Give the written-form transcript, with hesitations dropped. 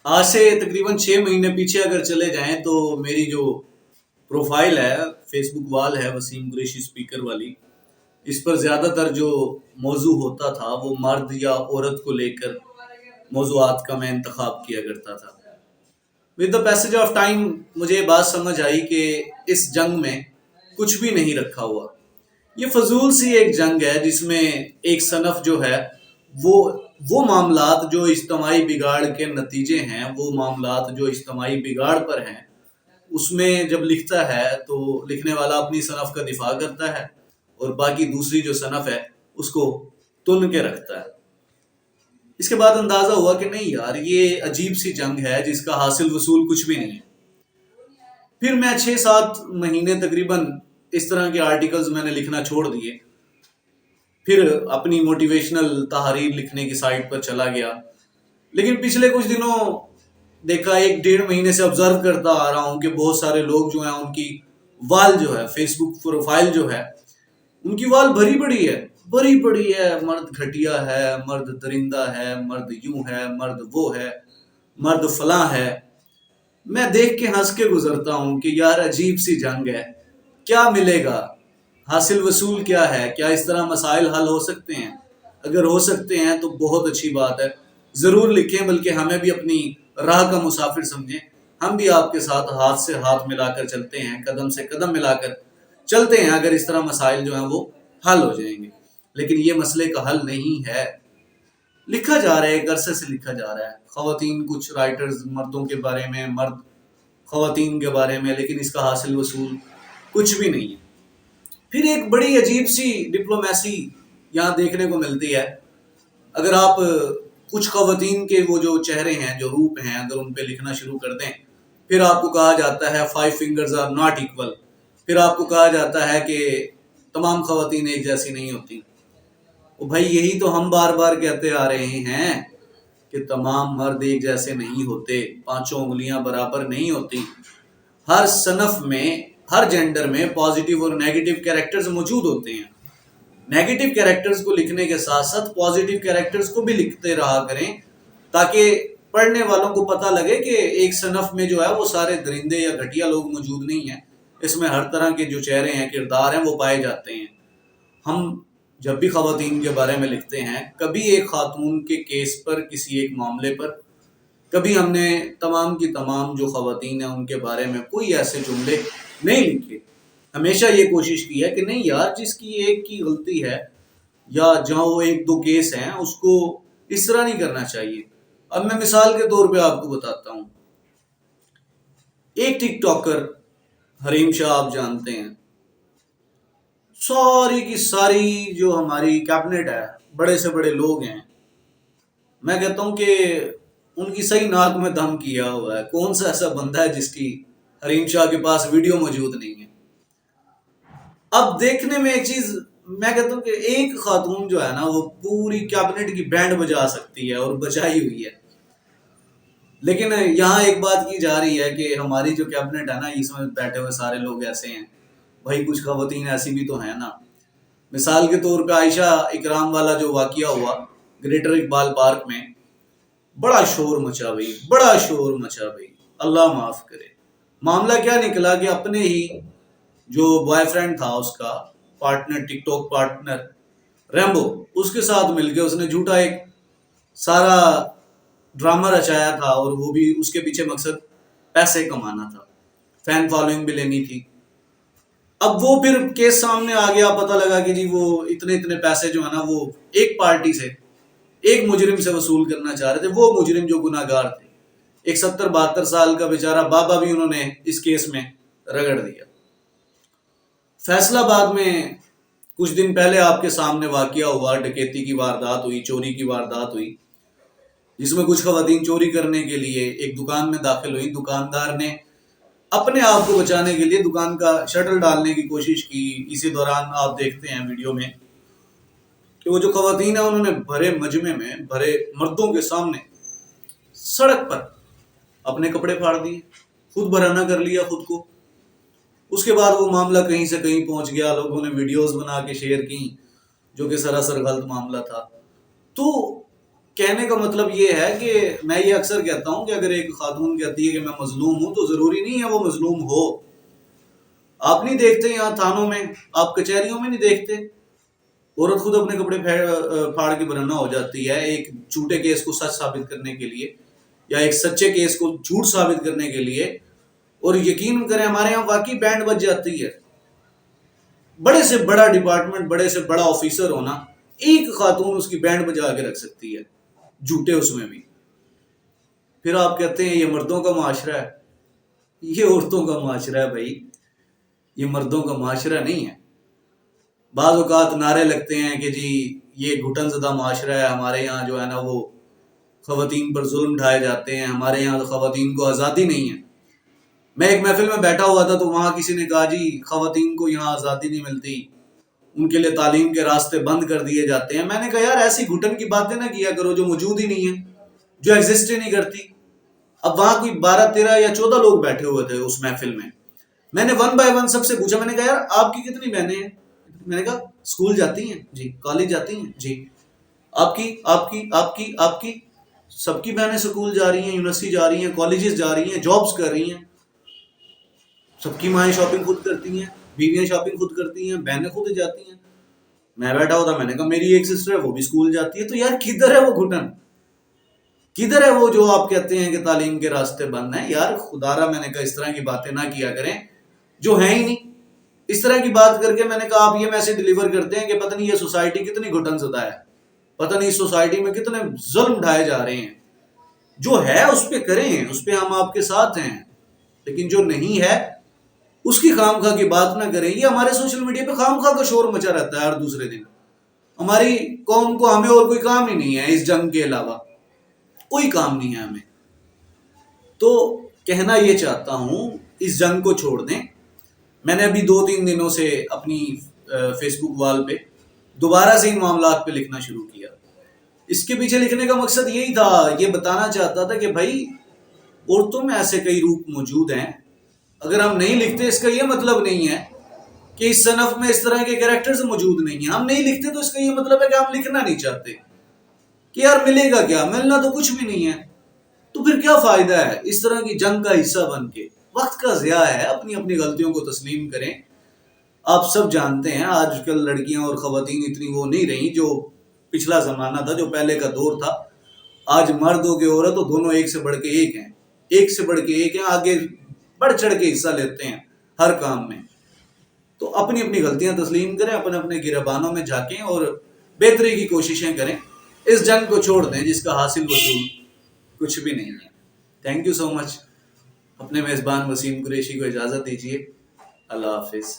آج سے تقریباً 6 مہینے پیچھے اگر چلے جائیں تو میری جو پروفائل ہے، فیس بک وال ہے وسیم قریشی اسپیکر والی، اس پر زیادہ تر جو موضوع ہوتا تھا وہ مرد یا عورت کو لے کر موضوعات کا میں انتخاب کیا کرتا تھا۔ With the passage of time مجھے یہ بات سمجھ آئی کہ اس جنگ میں کچھ بھی نہیں رکھا ہوا، یہ فضول سی ایک جنگ ہے جس میں ایک صنف جو ہے وہ معاملات جو اجتماعی بگاڑ کے نتیجے ہیں، وہ معاملات جو اجتماعی بگاڑ پر ہیں، اس میں جب لکھتا ہے تو لکھنے والا اپنی صنف کا دفاع کرتا ہے اور باقی دوسری جو صنف ہے اس کو تن کے رکھتا ہے۔ اس کے بعد اندازہ ہوا کہ نہیں یار، یہ عجیب سی جنگ ہے جس کا حاصل وصول کچھ بھی نہیں ہے۔ پھر میں 6-7 مہینے تقریباً اس طرح کے آرٹیکلز میں نے لکھنا چھوڑ دیے، پھر اپنی موٹیویشنل تحریر لکھنے کی سائٹ پر چلا گیا۔ لیکن پچھلے کچھ دنوں دیکھا، 1-1.5 مہینے سے آبزرو کرتا آ رہا ہوں کہ بہت سارے لوگ جو ہیں ان کی وال جو ہے، فیس بک پروفائل جو ہے ان کی وال بھری پڑی ہے، مرد گھٹیا ہے، مرد درندہ ہے، مرد یوں ہے، مرد وہ ہے، مرد فلاں ہے۔ میں دیکھ کے ہنس کے گزرتا ہوں کہ یار عجیب سی جنگ ہے، کیا ملے گا، حاصل وصول کیا ہے، کیا اس طرح مسائل حل ہو سکتے ہیں؟ اگر ہو سکتے ہیں تو بہت اچھی بات ہے، ضرور لکھیں، بلکہ ہمیں بھی اپنی راہ کا مسافر سمجھیں، ہم بھی آپ کے ساتھ ہاتھ سے ہاتھ ملا کر چلتے ہیں، قدم سے قدم ملا کر چلتے ہیں، اگر اس طرح مسائل جو ہیں وہ حل ہو جائیں گے۔ لیکن یہ مسئلے کا حل نہیں ہے، لکھا جا رہا ہے، ایک عرصے سے لکھا جا رہا ہے، خواتین کچھ رائٹرز مردوں کے بارے میں، مرد خواتین کے بارے میں، لیکن اس کا حاصل وصول کچھ بھی نہیں ہے۔ پھر ایک بڑی عجیب سی ڈپلومیسی یہاں دیکھنے کو ملتی ہے۔ اگر آپ کچھ خواتین کے وہ جو چہرے ہیں، جو روپ ہیں، اگر ان پہ لکھنا شروع کر دیں، پھر آپ کو کہا جاتا ہے 5 fingers are not equal، پھر آپ کو کہا جاتا ہے کہ تمام خواتین ایک جیسی نہیں ہوتی۔ بھائی یہی تو ہم بار بار کہتے آ رہے ہیں کہ تمام مرد ایک جیسے نہیں ہوتے، 5 انگلیاں برابر نہیں ہوتی۔ ہر صنف میں، ہر جینڈر میں پازیٹیو اور نیگیٹو کیریکٹرز موجود ہوتے ہیں۔ نیگیٹو کیریکٹرز کو لکھنے کے ساتھ ساتھ پازیٹیو کیریکٹرز کو بھی لکھتے رہا کریں، تاکہ پڑھنے والوں کو پتہ لگے کہ ایک صنف میں جو ہے وہ سارے درندے یا گھٹیا لوگ موجود نہیں ہیں، اس میں ہر طرح کے جو چہرے ہیں، کردار ہیں، وہ پائے جاتے ہیں۔ ہم جب بھی خواتین کے بارے میں لکھتے ہیں، کبھی ایک خاتون کے کیس پر، کسی ایک معاملے پر، کبھی ہم نے تمام کی تمام جو خواتین ہیں ان کے بارے میں کوئی ایسے جملے نہیں لکھے۔ ہمیشہ یہ کوشش کی ہے کہ نہیں یار، جس کی ایک کی غلطی ہے یا جہاں وہ 1-2 کیس ہیں، اس کو اس طرح نہیں کرنا چاہیے۔ اب میں مثال کے طور پہ آپ کو بتاتا ہوں، ایک ٹک ٹاکر حریم شاہ آپ جانتے ہیں، ساری کی ساری جو ہماری کیبنٹ ہے، بڑے سے بڑے لوگ ہیں، میں کہتا ہوں کہ ان کی صحیح ناک میں دم کیا ہوا ہے۔ کون سا ایسا بندہ ہے جس کی حریم شاہ کے پاس ویڈیو موجود نہیں ہے؟ اب دیکھنے میں ایک چیز میں کہتا ہوں کہ ایک خاتون جو ہے نا، وہ پوری کیبنٹ کی بینڈ بجا سکتی ہے، اور بجائی ہوئی ہے۔ لیکن یہاں ایک بات کی جا رہی ہے کہ ہماری جو کیبنٹ ہے نا، اس میں بیٹھے ہوئے سارے لوگ ایسے ہیں۔ بھائی کچھ خواتین ایسی بھی تو ہیں نا۔ مثال کے طور پہ عائشہ اکرام والا جو واقعہ ہوا گریٹر اقبال پارک میں، بڑا شور مچا بھئی، اللہ معاف کرے۔ معاملہ کیا نکلا کہ اپنے ہی جو بوائے فرینڈ تھا، اس کا پارٹنر، ٹک ٹاک پارٹنر ریمبو، اس کے ساتھ مل کے اس نے جھوٹا ایک سارا ڈرامہ رچایا تھا، اور وہ بھی اس کے پیچھے مقصد پیسے کمانا تھا، فین فالوئنگ بھی لینی تھی۔ اب وہ پھر کیس سامنے آ گیا، پتہ لگا کہ جی وہ اتنے پیسے جو ہے نا، وہ ایک پارٹی سے، ایک مجرم سے وصول کرنا چاہ رہے تھے، وہ مجرم جو گناہ گار تھے، ایک 70-72 سال کا بیچارہ بابا بھی انہوں نے اس کیس میں رگڑ دیا۔ فیصل آباد میں کچھ دن پہلے آپ کے سامنے واقعہ ہوا، ڈکیتی کی واردات ہوئی، چوری کی واردات ہوئی، جس میں کچھ خواتین چوری کرنے کے لیے ایک دکان میں داخل ہوئی۔ دکاندار نے اپنے آپ کو بچانے کے لیے دکان کا شٹر ڈالنے کی کوشش کی۔ اسی دوران آپ دیکھتے ہیں ویڈیو میں کہ وہ جو خواتین ہیں، انہوں نے بھرے مجمع میں، بھرے مردوں کے سامنے سڑک پر اپنے کپڑے پھاڑ دیے، خود برہنہ کر لیا خود کو۔ اس کے بعد وہ معاملہ کہیں سے کہیں پہنچ گیا، لوگوں نے ویڈیوز بنا کے شیئر کی، جو کہ سراسر غلط معاملہ تھا۔ تو کہنے کا مطلب یہ ہے کہ میں یہ اکثر کہتا ہوں کہ اگر ایک خاتون کہتی ہے کہ میں مظلوم ہوں تو ضروری نہیں ہے وہ مظلوم ہو. آپ نہیں دیکھتے یہاں تھانوں میں، آپ کچہریوں میں نہیں دیکھتے، عورت خود اپنے کپڑے پھاڑ کے برہنہ ہو جاتی ہے ایک جھوٹے کیس کو سچ ثابت کرنے کے لیے، یا ایک سچے کیس کو جھوٹ ثابت کرنے کے لیے. اور یقین کریں ہمارے یہاں واقعی بینڈ بج جاتی ہے. بڑے سے بڑا ڈپارٹمنٹ، بڑے سے بڑا آفیسر ہونا، ایک خاتون اس کی بینڈ بجا کے رکھ سکتی ہے، جھوٹے اس میں بھی. پھر آپ کہتے ہیں یہ مردوں کا معاشرہ ہے. یہ عورتوں کا معاشرہ ہے بھائی، یہ مردوں کا معاشرہ نہیں ہے. بعض اوقات نعرے لگتے ہیں کہ جی یہ گھٹن زدہ معاشرہ ہے، ہمارے یہاں جو ہے نا وہ خواتین پر ظلم ڈھائے جاتے ہیں، ہمارے یہاں خواتین کو آزادی نہیں ہے. میں ایک محفل میں بیٹھا ہوا تھا تو وہاں کسی نے کہا جی خواتین کو یہاں آزادی نہیں ملتی، ان کے لیے تعلیم کے راستے بند کر دیے جاتے ہیں. میں نے کہا یار ایسی گھٹن کی باتیں نہ کیا کرو جو موجود ہی نہیں ہے، جو ایگزسٹ ہی نہیں کرتی. اب وہاں کوئی 12 13 یا 14 لوگ بیٹھے ہوئے تھے اس محفل میں. میں نے 1 بائی 1 سب سے پوچھا، میں نے کہا یار آپ کی کتنی بہنیں ہیں؟ میں نے کہا اسکول جاتی ہیں جی، کالج جاتی ہیں جی. آپ کی آپ کی آپ کی آپ کی سب کی بہنیں اسکول جا رہی ہیں، یونیورسٹی جا رہی ہیں، کالجز جا رہی ہیں، جابز کر رہی ہیں. سب کی مائیں شاپنگ خود کرتی ہیں، بیویاں شاپنگ خود کرتی ہیں، بہنیں خود جاتی ہیں. میں بیٹھا ہوا تھا، میں نے کہا میری ایک سسٹر ہے وہ بھی اسکول جاتی ہے. تو یار کدھر ہے وہ گھٹن؟ کدھر ہے وہ جو آپ کہتے ہیں کہ تعلیم کے راستے بند ہیں؟ یار خدا را میں نے کہا اس طرح کی باتیں نہ کیا کریں جو ہیں ہی نہیں. اس طرح کی بات کر کے میں نے کہا آپ یہ میسج ڈیلیور کرتے ہیں کہ پتہ نہیں یہ سوسائٹی کتنی گھٹن زدہ ہے، پتہ نہیں اس سوسائٹی میں کتنے ظلم ڈھائے جا رہے ہیں. جو ہے اس پہ کریں، اس پہ ہم آپ کے ساتھ ہیں، لیکن جو نہیں ہے اس کی خام خواہ کی بات نہ کریں. یہ ہمارے سوشل میڈیا پہ خام خواہ کا شور مچا رہتا ہے ہر دوسرے دن. ہماری قوم کو ہمیں اور کوئی کام ہی نہیں ہے اس جنگ کے علاوہ، کوئی کام نہیں ہے ہمیں. تو کہنا یہ چاہتا ہوں اس جنگ کو چھوڑ دیں. میں نے ابھی 2-3 دنوں سے اپنی فیس بک وال پہ دوبارہ سے ان معاملات پہ لکھنا شروع کیا. اس کے پیچھے لکھنے کا مقصد یہی تھا، یہ بتانا چاہتا تھا کہ بھائی عورتوں میں ایسے کئی روپ موجود ہیں. اگر ہم نہیں لکھتے اس کا یہ مطلب نہیں ہے کہ اس صنف میں اس طرح کے کریکٹرز موجود نہیں ہیں. ہم نہیں لکھتے تو اس کا یہ مطلب ہے کہ ہم لکھنا نہیں چاہتے. کہ یار ملے گا کیا؟ ملنا تو کچھ بھی نہیں ہے. تو پھر کیا فائدہ ہے اس طرح کی جنگ کا حصہ بن کے؟ وقت کا ضیاع ہے. اپنی اپنی غلطیوں کو تسلیم کریں. آپ سب جانتے ہیں آج کل لڑکیاں اور خواتین اتنی وہ نہیں رہی جو پچھلا زمانہ تھا، جو پہلے کا دور تھا. آج مرد ہو کے عورت ہو، دونوں ایک سے بڑھ کے ایک ہیں، ایک سے بڑھ کے ایک ہیں، آگے بڑھ چڑھ کے حصہ لیتے ہیں ہر کام میں. تو اپنی اپنی غلطیاں تسلیم کریں، اپنے اپنے گریبانوں میں جھانکیں اور بہتری کی کوششیں کریں. اس جنگ کو چھوڑ دیں جس کا حاصل وصول کچھ بھی نہیں ہے. تھینک یو سو مچ. اپنے میزبان وسیم قریشی کو اجازت دیجیے. اللہ حافظ.